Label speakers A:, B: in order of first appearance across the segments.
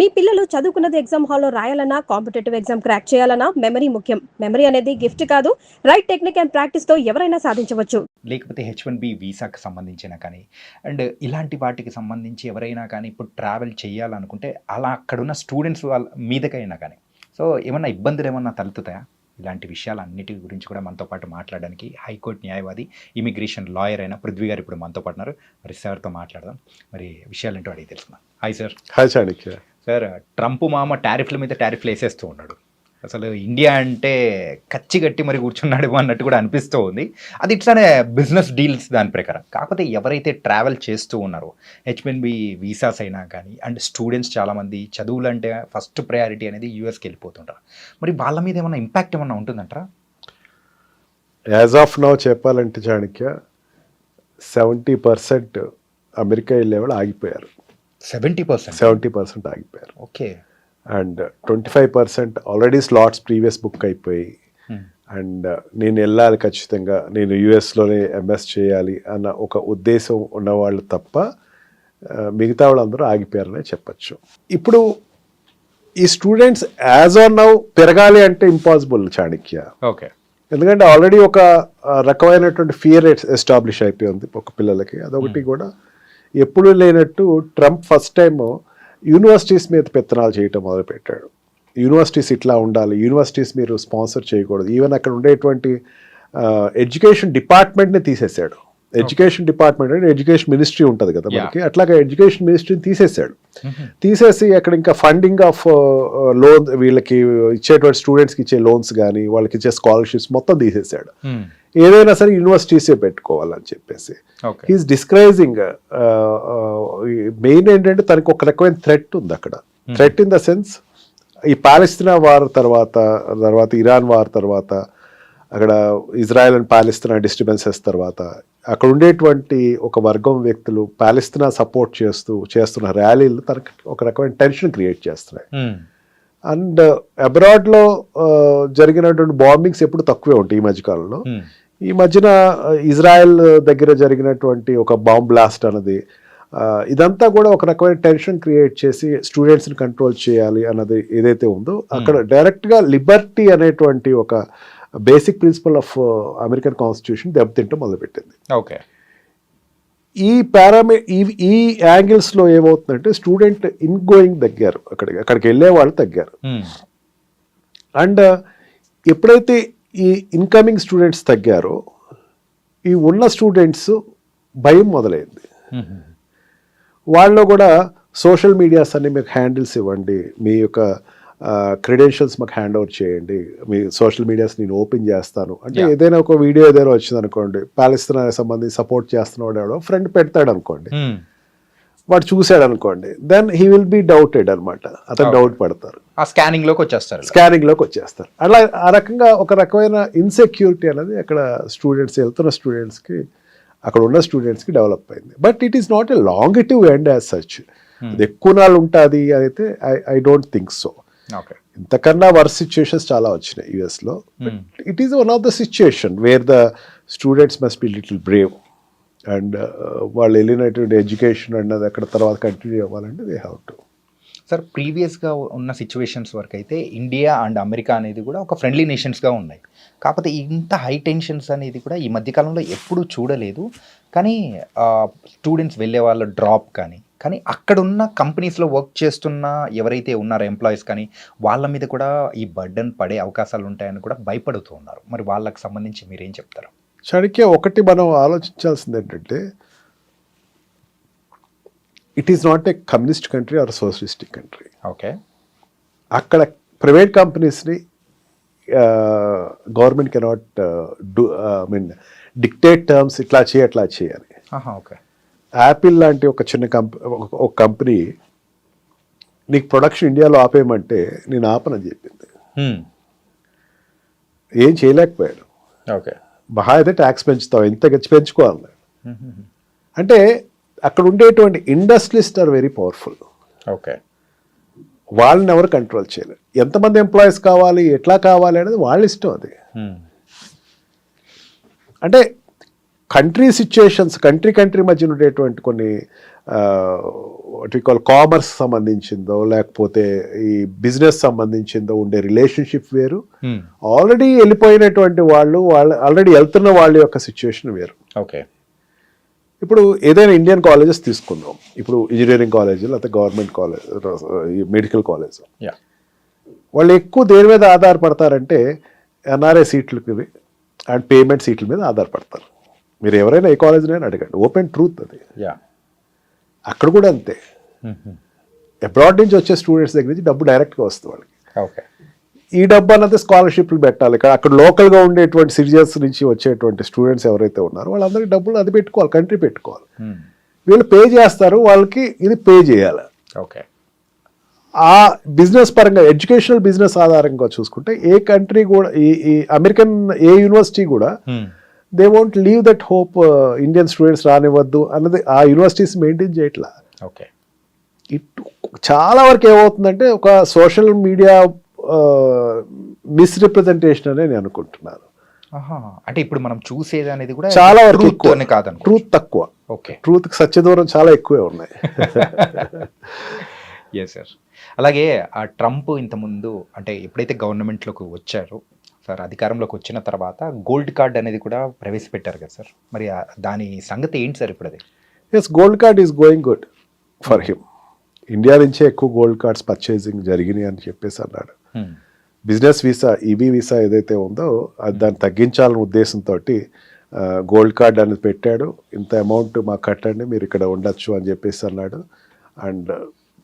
A: మీ పిల్లలు చదువుకున్నది ఎగ్జామ్ హాల్లో రాయాలన్నా, కాంపిటేటివ్ ఎగ్జామ్ క్రాక్ చేయాలన్నా మెమరీ ముఖ్యం. మెమరీ అనేది గిఫ్ట్ కాదు. రైట్ టెక్నిక్ అండ్ ప్రాక్టీస్‌తో ఎవరైనా సాధించవచ్చు.
B: లేకపోతే హెచ్-1బీ వీసాకి సంబంధించిన కానీ, అండ్ ఇలాంటి వాటికి సంబంధించి ఎవరైనా కానీ ఇప్పుడు ట్రావెల్ చేయాలనుకుంటే, అలా అక్కడున్న స్టూడెంట్స్ వాళ్ళ మీదకైనా కానీ, సో ఏమన్నా ఇబ్బందులేమన్నా తలెత్తుతాయా? ఇలాంటి విషయాలన్నిటి గురించి కూడా మనతో పాటు మాట్లాడడానికి హైకోర్టు న్యాయవాది, ఇమిగ్రేషన్ లాయర్ అయిన పృథ్వీ గారు ఇప్పుడు మనతో పాటు ఉన్నారు. మరి సార్‌తో మాట్లాడదాం. మరి విషయాలేంటో అడిగి తెలుసుకుందాం. Hi sir.
C: Hi Chanakya.
B: Sir, Trump మామ టారిఫ్ల మీద టారిఫ్లు వేసేస్తూ ఉన్నాడు. అసలు ఇండియా అంటే కచ్చి కట్టి మరి కూర్చున్నాడు అన్నట్టు కూడా అనిపిస్తూ ఉంది. అది ఇట్లానే బిజినెస్ డీల్స్ దాని ప్రకారం. కాకపోతే ఎవరైతే ట్రావెల్ చేస్తూ ఉన్నారో హెచ్-1బీ వీసాస్ అయినా కానీ, అండ్ స్టూడెంట్స్ చాలామంది చదువులు అంటే ఫస్ట్ ప్రయారిటీ అనేది యూఎస్కి వెళ్ళిపోతుంటారు. మరి వాళ్ళ మీద ఏమన్నా ఇంపాక్ట్ ఏమన్నా ఉంటుందంటారా?
C: యాజ్ ఆఫ్ నౌ చెప్పాలంటే చాణక్య 70% అమెరికా వెళ్ళే వాళ్ళు ఆగిపోయారు.
B: 70%
C: ఆగిపోయారు.
B: Okay.
C: And 25% already slots previous book అయిపోయి, అండ్ నేను వెళ్ళాలి ఖచ్చితంగా, నేను యూఎస్లోనే ఎంఎస్ చేయాలి అన్న ఒక ఉద్దేశం ఉన్నవాళ్ళు తప్ప మిగతా వాళ్ళందరూ ఆగిపోయారనే చెప్పచ్చు. ఇప్పుడు ఈ స్టూడెంట్స్ యాజ్ ఆన్ నౌ పెరగాలి అంటే ఇంపాసిబుల్ చాణక్య.
B: ఓకే.
C: ఎందుకంటే ఆల్రెడీ ఒక రకమైనటువంటి ఫియర్ ఎస్టాబ్లిష్ అయిపోయింది ఒక పిల్లలకి. అదొకటి కూడా ఎప్పుడు లేనట్టు ట్రంప్ ఫస్ట్ టైం యూనివర్సిటీస్ మీద పెత్తనాలు చేయటం మొదలుపెట్టాడు. యూనివర్సిటీస్ ఇట్లా ఉండాలి, యూనివర్సిటీస్ మీరు స్పాన్సర్ చేయకూడదు. ఈవెన్ అక్కడ ఉండేటువంటి ఎడ్యుకేషన్ డిపార్ట్మెంట్ని తీసేశాడు. ఎడ్యుకేషన్ డిపార్ట్మెంట్ అంటే ఎడ్యుకేషన్ మినిస్ట్రీ ఉంటుంది కదా మనకి, అట్లాగా ఎడ్యుకేషన్ మినిస్ట్రీని తీసేశాడు. తీసేసి అక్కడ ఇంకా ఫండింగ్ ఆఫ్ లోన్, వీళ్ళకి ఇచ్చేటువంటి స్టూడెంట్స్కి ఇచ్చే లోన్స్ కానీ, వాళ్ళకి ఇచ్చే స్కాలర్షిప్స్ మొత్తం తీసేశాడు. ఏదైనా సరే యూనివర్సిటీసే పెట్టుకోవాలని చెప్పేసి హీఈస్ డిస్కరేజింగ్. మెయిన్ ఏంటంటే తనకు ఒక రకమైన థ్రెట్ ఉంది అక్కడ. థ్రెట్ ఇన్ ద సెన్స్, ఈ పాలస్తీనా వార్ తర్వాత ఇరాన్ వార్ తర్వాత, అక్కడ ఇజ్రాయెల్ అండ్ పాలస్తీనా డిస్టర్బెన్సెస్ తర్వాత అక్కడ ఉండేటువంటి ఒక వర్గం వ్యక్తులు పాలస్తీనా సపోర్ట్ చేస్తున్న ర్యాలీలు తనకు ఒక రకమైన టెన్షన్ క్రియేట్ చేస్తున్నాయి. అండ్ అబ్రాడ్లో జరిగినటువంటి బాంబింగ్స్ ఎప్పుడు తక్కువే ఉంటాయి ఈ మధ్యకాలంలో. ఈ మధ్యన ఇజ్రాయెల్ దగ్గర జరిగినటువంటి ఒక బాంబ్ బ్లాస్ట్ అన్నది, ఇదంతా కూడా ఒక రకమైన టెన్షన్ క్రియేట్ చేసి స్టూడెంట్స్ని కంట్రోల్ చేయాలి అన్నది ఏదైతే ఉందో, అక్కడ డైరెక్ట్గా లిబర్టీ అనేటువంటి ఒక basic principle of American constitution దెబ్బతింటూ మొదలుపెట్టింది.
B: ఓకే.
C: ఈ యాంగిల్స్లో ఏమవుతుందంటే స్టూడెంట్ ఇన్ గోయింగ్ తగ్గారు, అక్కడికి వెళ్ళే వాళ్ళు తగ్గారు. అండ్ ఎప్పుడైతే ఈ ఇన్కమింగ్ స్టూడెంట్స్ తగ్గారో, ఈ ఉన్న స్టూడెంట్స్ భయం మొదలైంది. వాళ్ళు కూడా సోషల్ మీడియాస్ అన్ని మీకు హ్యాండిల్స్ ఇవ్వండి, మీ యొక్క క్రెడెన్షియల్స్ మాకు హ్యాండ్ ఓవర్ చేయండి, మీ సోషల్ మీడియాస్ నేను ఓపెన్ చేస్తాను అంటే, ఏదైనా ఒక వీడియో ఏదైనా వచ్చింది అనుకోండి, పాలస్తీనాకి సంబంధించి సపోర్ట్ చేస్తున్నవాడు ఎవడో ఫ్రెండ్ పెడతాడు అనుకోండి, వాడు చూశాడు అనుకోండి, then he will be doubted అనమాట. అతను డౌట్ పడతారు,
B: స్కానింగ్ లోకి వచ్చేస్తారు.
C: అలా ఆ రకంగా ఒక రకమైన ఇన్సెక్యూరిటీ అనేది అక్కడ వెళ్తున్న స్టూడెంట్స్కి, అక్కడ ఉన్న స్టూడెంట్స్కి డెవలప్ అయింది. But it is not a longitive end as such. అది ఎక్కువ నాళ్ళు ఉంటుంది అయితే ఐ డోంట్ థింక్ సో. ఇంతకన్నా వర్స్ సిచ్యుయేషన్స్ చాలా వచ్చినాయి యూఎస్లో. It is one of the situation where the students must be little brave, and వాళ్ళు వెళ్ళినటువంటి ఎడ్యుకేషన్ అన్నది అక్కడ తర్వాత కంటిన్యూ అవ్వాలంటే దే హ్యావ్ టు.
B: సార్, ప్రీవియస్గా ఉన్న సిచ్యువేషన్స్ వరకు అయితే ఇండియా అండ్ అమెరికా అనేది కూడా ఒక ఫ్రెండ్లీ నేషన్స్గా ఉన్నాయి. కాకపోతే ఇంత హై టెన్షన్స్ అనేది కూడా ఈ మధ్యకాలంలో ఎప్పుడూ చూడలేదు. కానీ స్టూడెంట్స్ వెళ్ళే వాళ్ళ డ్రాప్ కానీ అక్కడున్న కంపెనీస్లో వర్క్ చేస్తున్న ఎవరైతే ఉన్నారో ఎంప్లాయీస్ కానీ, వాళ్ళ మీద కూడా ఈ బర్డన్ పడే అవకాశాలు ఉంటాయని కూడా భయపడుతూ ఉన్నారు. మరి వాళ్ళకి సంబంధించి మీరేం చెప్తారు?
C: చాణక్య, ఒకటి మనం ఆలోచించాల్సింది ఏంటంటే, it is not a communist country or socialistic country.
B: Okay. అక్కడ
C: ప్రైవేట్ కంపెనీస్ని గవర్నమెంట్ కెనాట్ డిక్టేట్ టర్మ్స్, ఇట్లా చేయాలి.
B: ఓకే.
C: యాపిల్ లాంటి ఒక చిన్న కంపెనీ నీకు ప్రొడక్షన్ ఇండియాలో ఆపేయమంటే నేను ఆపనని చెప్పింది. ఏం చేయలేకపోయాడు.
B: ఓకే.
C: మహా అయితే ట్యాక్స్ పెంచుతావు, ఎంత పెంచుకోవాలి అంటే. అక్కడ ఉండేటువంటి industrialist are very powerful.
B: Okay.
C: వాళ్ళని ఎవరు కంట్రోల్ చేయలేరు. ఎంతమంది ఎంప్లాయీస్ కావాలి, ఎట్లా కావాలి అనేది వాళ్ళ ఇష్టం. అది అంటే కంట్రీ సిచ్యుయేషన్స్, కంట్రీ మధ్య ఉండేటువంటి కొన్ని వాట్ కాల్ కామర్స్ సంబంధించిందో లేకపోతే ఈ బిజినెస్ సంబంధించిందో ఉండే రిలేషన్షిప్ వేరు, ఆల్రెడీ వెళ్ళిపోయినటువంటి వాళ్ళు ఆల్రెడీ వెళ్తున్న వాళ్ళ యొక్క సిచ్యువేషన్ వేరు.
B: ఓకే.
C: ఇప్పుడు ఏదైనా ఇండియన్ కాలేజెస్ తీసుకుందాం, ఇప్పుడు ఇంజనీరింగ్ కాలేజ్ లేకపోతే గవర్నమెంట్ కాలేజ్, మెడికల్ కాలేజ్, వాళ్ళు ఎక్కువ దేని మీద ఆధారపడతారంటే ఎన్ఆర్ఐ సీట్లకి అండ్ పేమెంట్ సీట్ల మీద ఆధారపడతారు. మీరు ఎవరైనా ఏ కాలేజ్నైనా అడగండి, ఓపెన్ ట్రూత్ అది. అక్కడ కూడా అంతే, అబ్రాడ్ నుంచి వచ్చే స్టూడెంట్స్ దగ్గర నుంచి డబ్బు డైరెక్ట్గా వస్తుంది వాళ్ళకి.
B: ఓకే.
C: ఈ డబ్బు అన్నది స్కాలర్షిప్లు పెట్టాలి. ఇక్కడ అక్కడ లోకల్గా ఉండేటువంటి సిటిజన్స్ నుంచి వచ్చేటువంటి స్టూడెంట్స్ ఎవరైతే ఉన్నారో వాళ్ళందరికీ డబ్బులు అది పెట్టుకోవాలి, కంట్రీ పెట్టుకోవాలి. వీళ్ళు పే చేస్తారు, వాళ్ళకి ఇది పే చేయాలి.
B: ఓకే.
C: ఆ బిజినెస్ పరంగా ఎడ్యుకేషనల్ బిజినెస్ ఆధారంగా చూసుకుంటే ఏ కంట్రీ కూడా ఈ అమెరికన్ ఏ యూనివర్సిటీ కూడా they won't leave that hope Indian students రానివ్వద్దు అన్నది ఆ యూనివర్సిటీస్ మెయింటైన్ చేయట్లా.
B: ఓకే.
C: ఇటు చాలా వరకు ఏమవుతుందంటే ఒక సోషల్ మీడియా మిస్రిప్రజెంటేషన్ అనే నేను అనుకుంటున్నాను.
B: అంటే ఇప్పుడు మనం చూసేది అనేది కూడా
C: చాలా వరకు ట్రూత్ తక్కువ.
B: ఓకే.
C: ట్రూత్కి సత్య దూరం చాలా ఎక్కువే ఉన్నాయి.
B: Yes sir. అలాగే ఆ ట్రంప్ ఇంతకుముందు అంటే ఎప్పుడైతే గవర్నమెంట్లోకి వచ్చారో సార్, అధికారంలోకి వచ్చిన తర్వాత గోల్డ్ కార్డ్ అనేది కూడా ప్రవేశపెట్టారు కదా సార్, మరి దాని సంగతి ఏంటి సార్ ఇప్పుడు అది?
C: Yes, gold card is going good for him. India నుంచే ఎక్కువ గోల్డ్ కార్డ్స్ పర్చేసింగ్ జరిగినాయి అని చెప్పేసి అన్నాడు. బిజినెస్ వీసా, ఈబీ వీసా ఏదైతే ఉందో అది దాన్ని తగ్గించాలనే ఉద్దేశంతో గోల్డ్ కార్డ్ అనేది పెట్టాడు. ఇంత అమౌంట్ మాకు కట్టండి, మీరు ఇక్కడ ఉండొచ్చు అని చెప్పేసి అన్నాడు. And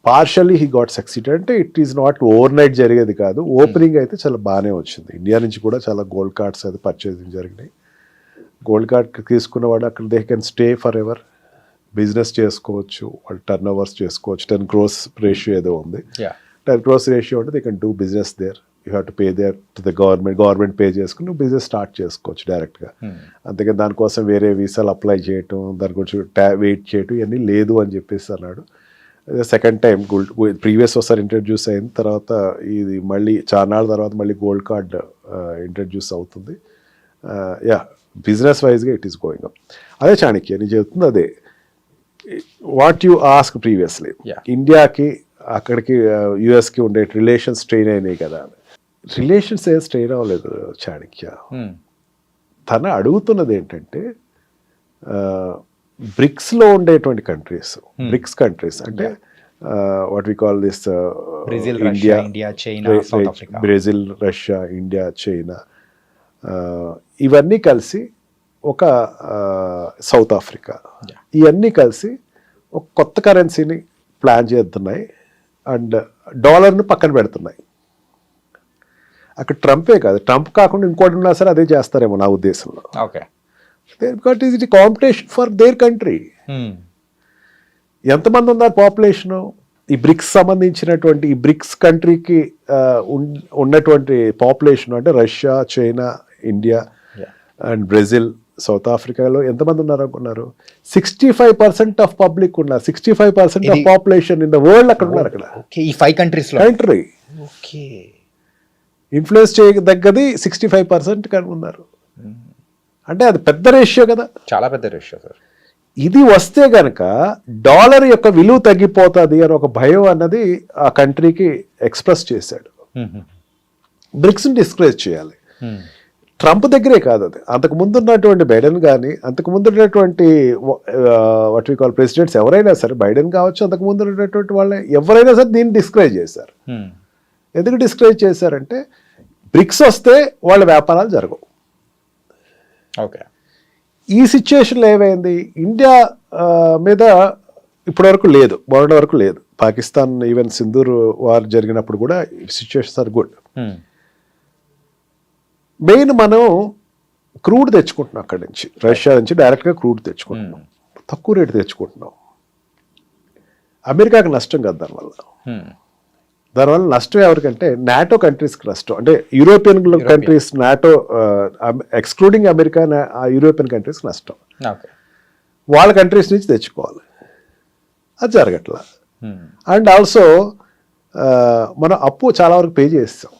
C: partially he got succeeded. అంటే it is not overnight జరిగేది కాదు, ఓపెనింగ్ అయితే చాలా బాగానే వచ్చింది. ఇండియా నుంచి కూడా చాలా గోల్డ్ కార్డ్స్ అయితే పర్చేసింగ్ జరిగినాయి. గోల్డ్ కార్డ్ తీసుకున్నవాడు అక్కడ they can stay for ever, business చేసుకోవచ్చు, వాళ్ళు టర్న్ ఓవర్స్ చేసుకోవచ్చు. 10 crores రేషియో ఏదో ఉంది, 10 crores రేషియో ఉంటే they can do business there. You have to pay there to the government pay చేసుకుని నువ్వు బిజినెస్ స్టార్ట్ చేసుకోవచ్చు డైరెక్ట్గా. అంతేకాని దానికోసం వేరే వీసాలు అప్లై చేయటం, దాని గురించి వెయిట్ చేయటం ఇవన్నీ లేదు అని చెప్పేసి అన్నాడు. సెకండ్ టైం ప్రీవియస్ ఒకసారి ఇంట్రడ్యూస్ అయిన తర్వాత ఇది మళ్ళీ చాలానాళ్ళ తర్వాత మళ్ళీ గోల్డ్ కార్డ్ ఇంట్రడ్యూస్ అవుతుంది. బిజినెస్ వైజ్గా ఇట్ ఈస్ గోయింగ్ అప్. అదే చాణక్య నేను చెప్తుంది అదే, వాట్ యు ఆస్క్ ప్రీవియస్లీ, ఇండియాకి అక్కడికి యుఎస్కి ఉండే రిలేషన్స్ స్ట్రెయిన్ అయినాయి కదా. రిలేషన్స్ ఏం స్ట్రెయిన్ అవ్వలేదు చాణక్య. తన అడుగుతున్నది ఏంటంటే బ్రిక్స్లో ఉండేటువంటి కంట్రీస్, బ్రిక్స్ కంట్రీస్ అంటే what we call this Brazil, Russia, India, China, ఇవన్నీ కలిసి ఒక సౌత్ ఆఫ్రికా, ఇవన్నీ కలిసి ఒక కొత్త కరెన్సీని ప్లాన్ చేస్తున్నాయి అండ్ డాలర్ను పక్కన పెడుతున్నాయి. అక్కడ ట్రంపే కాదు, ట్రంప్ కాకుండా ఇంకోటి ఉన్నా సరే అదే చేస్తారేమో నా ఉద్దేశంలో.
B: Okay.
C: Because is it competition for their country. ఎంతమంది ఉన్నారు పాపులేషను ఈ బ్రిక్స్ సంబంధించినటువంటి, ఈ బ్రిక్స్ కంట్రీకి ఉన్నటువంటి పాపులేషన్ అంటే Russia, China, India and Brazil, south ఆఫ్రికాలో ఎంతమంది ఉన్నారు అనుకున్నారు? 65% ఆఫ్ పబ్లిక్ ఉన్నారు, 65% of population in the world అక్కడ ఉన్నారు. అక్కడ
B: ఈ 5 కంట్రీస్
C: కంట్రీ ఇన్ఫ్లుయెన్స్ చేయదగ్గది 65% ఉన్నారు. అంటే అది పెద్ద రేషియో కదా,
B: చాలా పెద్ద రేషియో సార్.
C: ఇది వస్తే గనక డాలర్ యొక్క విలువ తగ్గిపోతుంది అని ఒక భయం అన్నది ఆ కంట్రీకి ఎక్స్ప్రెస్ చేశాడు. బ్రిక్స్ని డిస్కరేజ్ చేయాలి. ట్రంప్ దగ్గరే కాదు అది, అంతకు ముందు ఉన్నటువంటి బైడెన్ కానీ, అంతకు ముందు ఉన్నటువంటి వాట్ వి కాల్ ప్రెసిడెంట్స్ ఎవరైనా సరే, బైడెన్ కావచ్చు, అంతకు ముందు ఉన్నటువంటి వాళ్ళే ఎవరైనా సరే దీన్ని డిస్కరేజ్ చేశారు. ఎందుకు డిస్కరేజ్ చేశారంటే బ్రిక్స్ వస్తే వాళ్ళ వ్యాపారాలు జరగవు.
B: ఓకే.
C: ఈ సిచ్యుయేషన్లో ఏమైంది, ఇండియా మీద ఇప్పటివరకు లేదు, మొన్నటి వరకు లేదు. పాకిస్తాన్ ఈవెన్ సింధూర్ వార్ జరిగినప్పుడు కూడా సిచ్యుయేషన్స్ ఆర్ గుడ్. మెయిన్ మనం క్రూడ్ తెచ్చుకుంటున్నాం అక్కడి నుంచి, రష్యా నుంచి డైరెక్ట్గా క్రూడ్ తెచ్చుకుంటున్నాం, తక్కువ రేటు తెచ్చుకుంటున్నాం. అమెరికాకి నష్టం కదా దానివల్ల నష్టం ఎవరికంటే నాటో కంట్రీస్కి నష్టం. అంటే European countries, NATO excluding America, European కంట్రీస్కి నష్టం. వాళ్ళ కంట్రీస్ నుంచి తెచ్చుకోవాలి, అది జరగట్లా. అండ్ ఆల్సో మనం అప్పు చాలా వరకు పే చేస్తాం,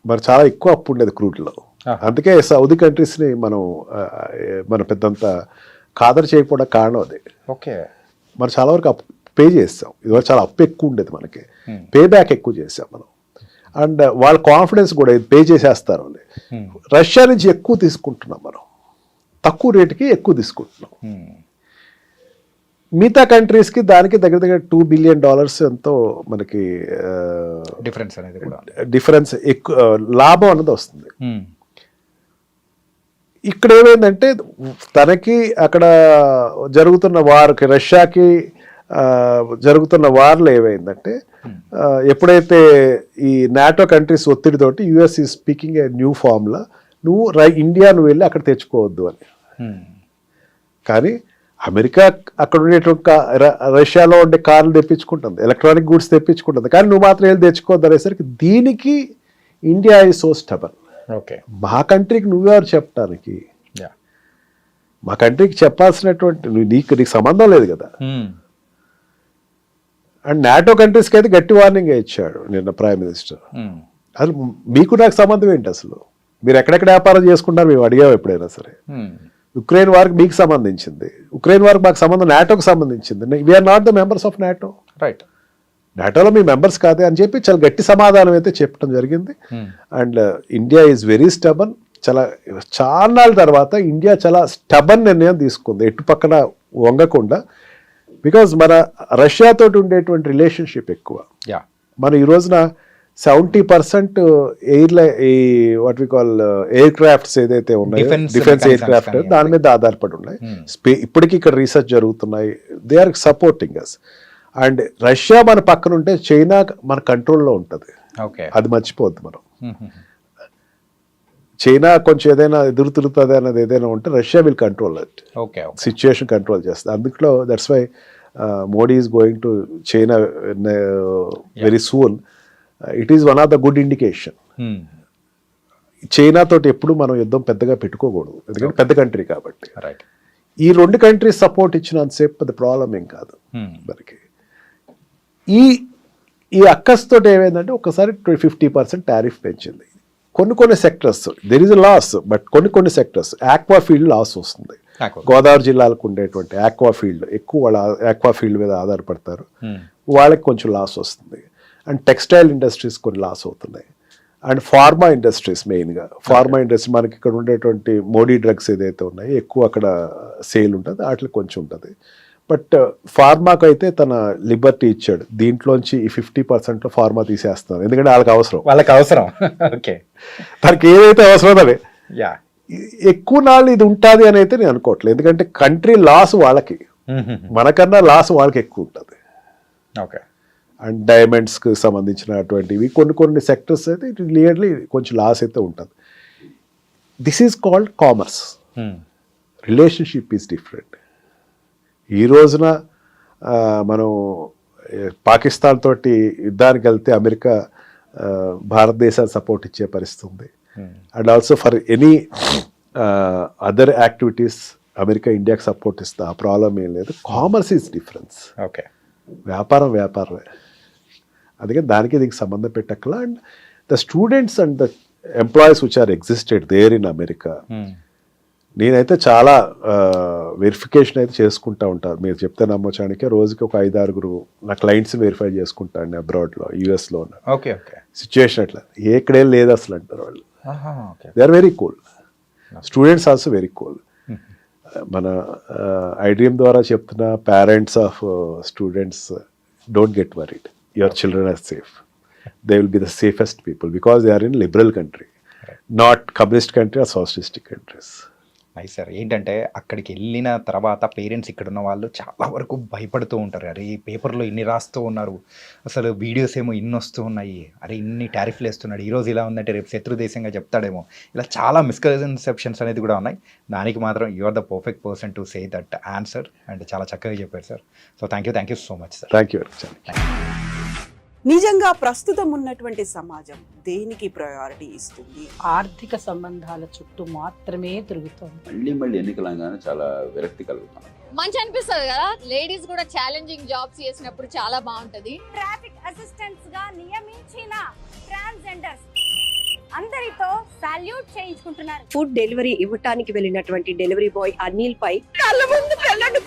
C: మరి చాలా ఎక్కువ అప్పు ఉండేది క్రూడ్లో. అందుకే సౌదీ కంట్రీస్ని మనం పెద్దంత ఖాదరు చేయకపోవడం కారణం అదే.
B: ఓకే.
C: మనం చాలా వరకు అప్పు పే చేస్తాం. ఇదివరకు చాలా అప్పు ఎక్కువ ఉండేది మనకి, పే బ్యాక్ ఎక్కువ చేసాం మనం. అండ్ వాళ్ళ కాన్ఫిడెన్స్ కూడా ఇది పే చేసేస్తారు అని. రష్యా నుంచి ఎక్కువ తీసుకుంటున్నాం మనం, తక్కువ రేటుకి ఎక్కువ తీసుకుంటున్నాం. మిగతా కంట్రీస్కి దానికి దగ్గర దగ్గర $2 బిలియన్ ఎంతో మనకి
B: డిఫరెన్స్ అనేది కూడా
C: డిఫరెన్స్ ఎక్కువ లాభం అన్నది వస్తుంది. ఇక్కడ ఏమైందంటే తనకి అక్కడ జరుగుతున్న వార్కి, రష్యాకి జరుగుతున్న వార్లో ఏమైందంటే ఎప్పుడైతే ఈ నాటో కంట్రీస్ ఒత్తిడితోటి యుఎస్ ఈ స్పీకింగ్ ఏ న్యూ ఫార్మ్లా, నువ్వు ఇండియా నువ్వు వెళ్ళి అక్కడ తెచ్చుకోవద్దు అని. కానీ అమెరికా అక్కడ ఉండేటువంటి రష్యాలో ఉండే కార్లు తెప్పించుకుంటుంది, ఎలక్ట్రానిక్ గూడ్స్ తెప్పించుకుంటుంది, కానీ నువ్వు మాత్రం వెళ్ళి తెచ్చుకోవద్దు అనేసరికి దీనికి India is so stubborn.
B: Okay,
C: మా కంట్రీకి నువ్వెవరు చెప్పడానికి? మా కంట్రీకి చెప్పాల్సినటువంటి నీకు సంబంధం లేదు కదా. అండ్ నాటో కంట్రీస్కి అయితే గట్టి వార్నింగ్ ఇచ్చాడు నిన్న ప్రైమ్ మినిస్టర్. అసలు మీకు నాకు సంబంధం ఏంటి? అసలు మీరు ఎక్కడెక్కడ వ్యాపారం చేసుకుంటారు మేము అడిగాము ఎప్పుడైనా సరే. ఉక్రెయిన్ వార్కి మీకు సంబంధించింది, ఉక్రెయిన్ వార్కి మాకు సంబంధం నాటోకి సంబంధించింది. We are not the members of NATO.
B: Right,
C: నాటోలో మీ మెంబర్స్ కాదే అని చెప్పి చాలా గట్టి సమాధానం అయితే చెప్పడం జరిగింది. And India is very stubborn. చాలా నాళ్ళ తర్వాత ఇండియా చాలా స్టబన్ నిర్ణయం తీసుకుంది, ఎటు పక్కన వంగకుండా. బికాజ్ మన రష్యాతో ఉండేటువంటి రిలేషన్షిప్ ఎక్కువ. మనం ఈ రోజున 70% what we call aircrafts ఏదైతే ఉన్నాయో, డిఫెన్స్ ఎయిర్ క్రాఫ్ట్, దాని మీద ఆధారపడి ఉన్నాయి. ఇప్పటికీ ఇక్కడ రీసెర్చ్ జరుగుతున్నాయి. They are supporting us. And Russia మన పక్కన ఉంటే చైనా మన కంట్రోల్లో ఉంటుంది, అది మర్చిపోవద్దు మనం. చైనా కొంచెం ఏదైనా ఎదురు తిరుగుతుంది అన్నది ఏదైనా ఉంటే Russia will control it, situation control చేస్తుంది. అందులో that's why Modi is going to China very soon. It is one of the good indication. China తోటి ఎప్పుడు మనం యుద్ధం పెద్దగా పెట్టుకోకూడదు, ఎందుకంటే పెద్ద కంట్రీ కాబట్టి. ఈ రెండు కంట్రీస్ సపోర్ట్ ఇచ్చినంతసేపు పెద్ద ప్రాబ్లం ఏం కాదు మనకి. ఈ అక్కస్తో ఏమైందంటే ఒకసారి 50% టారిఫ్ పెంచింది. కొన్ని sectors there is loss, but కొన్ని సెక్టర్స్ ఆక్వా ఫీల్డ్ లాస్ వస్తుంది. గోదావరి జిల్లాలకు ఉండేటువంటి ఆక్వా ఫీల్డ్ ఎక్కువ, వాళ్ళ ఆక్వా ఫీల్డ్ మీద ఆధారపడతారు, వాళ్ళకి కొంచెం లాస్ వస్తుంది. అండ్ టెక్స్టైల్ ఇండస్ట్రీస్ కొన్ని లాస్ అవుతున్నాయి. అండ్ ఫార్మా ఇండస్ట్రీస్, మెయిన్గా ఫార్మా ఇండస్ట్రీ మనకి ఇక్కడ ఉండేటువంటి మోడీ డ్రగ్స్ ఏదైతే ఉన్నాయో ఎక్కువ అక్కడ సేల్ ఉంటుంది, వాటికి కొంచెం ఉంటుంది. బట్ ఫార్మాకు అయితే తన లిబర్టీ ఇచ్చాడు, దీంట్లోంచి ఈ 50%లో ఫార్మా తీసేస్తున్నారు, ఎందుకంటే వాళ్ళకి అవసరం.
B: ఓకే,
C: తనకి ఏదైతే అవసరం అదే ఎక్కువ నాళ్ళు ఇది ఉంటుంది అని అయితే నేను అనుకోవట్లేదు, ఎందుకంటే కంట్రీ లాస్ వాళ్ళకి, మనకన్నా లాస్ వాళ్ళకి ఎక్కువ ఉంటుంది.
B: ఓకే,
C: అండ్ డైమండ్స్కి సంబంధించినటువంటివి కొన్ని సెక్టర్స్ అయితే ఇట్ క్లియర్లీ కొంచెం లాస్ అయితే ఉంటుంది. This is called commerce. Relationship is different. ఈ రోజున మనం పాకిస్తాన్ తోటి యుద్ధానికి వెళ్తే అమెరికా భారతదేశానికి సపోర్ట్ ఇచ్చే పరిస్థితి ఉంది. And also for any other activities America ఇండియాకి సపోర్ట్ ఇస్తా, ఆ ప్రాబ్లం ఏం లేదు. Commerce is difference.
B: ఓకే,
C: వ్యాపారమే. అందుకే దానికి దీనికి సంబంధం పెట్టక్కల. And the students and the employees which are existed there in America, నేనైతే చాలా వెరిఫికేషన్ అయితే చేసుకుంటా ఉంటాను. మీరు చెప్తే నమ్మొచ్చానికి రోజుకి ఒక 5-6 నా క్లయింట్స్ వెరిఫై చేసుకుంటాను అబ్రాడ్లో, యూఎస్లో.
B: ఓకే,
C: సిచ్యువేషన్ అట్లా ఎక్కడేం లేదు అసలు అంటారు వాళ్ళు. They are very cool. Students also very cool. మన ఐడిఎం ద్వారా చెప్తున్న parents of students, don't get worried, your children are safe. They will be the safest people because they are in liberal country, not communist country or socialistic countries.
B: Nice sir. ఏంటంటే అక్కడికి వెళ్ళిన తర్వాత parents ఇక్కడ ఉన్న వాళ్ళు చాలా వరకు భయపడుతూ ఉంటారు. అరే పేపర్లో ఇన్ని రాస్తూ ఉన్నారు, అసలు వీడియోస్ ఏమో ఇన్ని వస్తూ ఉన్నాయి, అరే ఇన్ని టారిఫ్లు వేస్తున్నాడు, ఈరోజు ఇలా ఉందంటే రేపు శత్రు దేశంగా చెప్తాడేమో, ఇలా చాలా మిస్కన్సెప్షన్స్ అనేది కూడా ఉన్నాయి. దానికి మాత్రం you are the perfect person to say that answer. And చాలా చక్కగా చెప్పారు sir. So thank you so much sir.
C: Thank you.
D: నిజంగా ప్రస్తుతం ఉన్నటువంటి సమాజం దేనికి ప్రయారిటీ ఇస్తుంది?
E: ఆర్థిక సంబంధాల చుట్టూ మాత్రమే తిరుగుతోంది.
F: మళ్ళీ ఎన్నికలంగానే చాలా విరక్తి కలుగుతాం.
G: మంచి అనిపిస్తుంది కదా, లేడీస్ కూడా ఛాలెంజింగ్ జాబ్స్ చేసినప్పుడు చాలా బాగుంటది.
H: ట్రాఫిక్ అసిస్టెంట్స్ గా నియమించిన ట్రాన్స్జెండర్స్ అందరితో సాల్యూట్ చేయించుకుంటున్నారు.
I: ఫుడ్ డెలివరీ ఇవ్వటానికి వెళ్ళినటువంటి డెలివరీ బాయ్ అనిల్ పై
D: కళ్ళ ముందు పెళ్ళండి